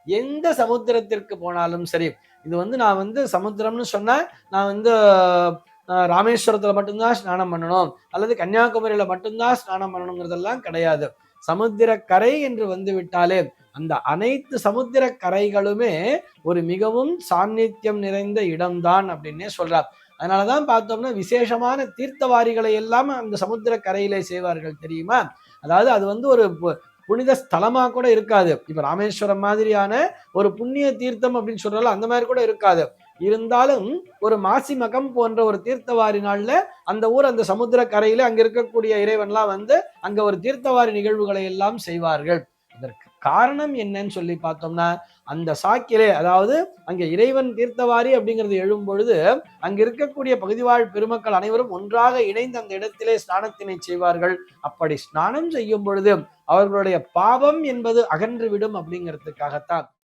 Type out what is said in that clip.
எந்த சமுத்திரத்திற்கு போனாலும் சரி, இது நான் சமுத்திரம்னு சொன்னா நான் ராமேஸ்வரத்துல மட்டும்தான் ஸ்நானம் பண்ணணும் அல்லது கன்னியாகுமரியில மட்டும்தான் ஸ்நானம் பண்ணணுங்கிறதெல்லாம் கிடையாது. சமுத்திர கரை என்று வந்து விட்டாலே அந்த அனைத்து சமுத்திர கரைகளுமே ஒரு மிகவும் சாநித்தியம் நிறைந்த இடம்தான் அப்படின்னே சொல்றார். அதனாலதான் பார்த்தோம்னா விசேஷமான தீர்த்தவாரிகளை எல்லாம் அந்த சமுத்திர கரையிலே செய்வார்கள் தெரியுமா. அதாவது அது ஒரு புனித ஸ்தலமா கூட இருக்காது. இப்ப ராமேஸ்வரம் மாதிரியான ஒரு புண்ணிய தீர்த்தம் அப்படின்னு சொல்றாலும் அந்த மாதிரி கூட இருக்காது. இருந்தாலும் ஒரு மாசி மகம் போன்ற ஒரு தீர்த்தவாரி நாள்ல அந்த ஊர் அந்த சமுத்திர கரையில அங்க இருக்கக்கூடிய இறைவன்லாம் அங்க ஒரு தீர்த்தவாரி நிகழ்வுகளை எல்லாம் செய்வார்கள். அதற்கு காரணம் என்னன்னு சொல்லி பார்த்தோம்னா அந்த சாக்கிலே, அதாவது அங்க இறைவன் தீர்த்தவாரி அப்படிங்கிறது எழும் பொழுது அங்க இருக்கக்கூடிய பகுதிவாழ் பெருமக்கள் அனைவரும் ஒன்றாக இணைந்து அந்த இடத்திலே ஸ்நானத்தினை செய்வார்கள். அப்படி ஸ்நானம் செய்யும் பொழுது அவர்களுடைய பாவம் என்பது அகன்று விடும் அப்படிங்கிறதுக்காகத்தான்.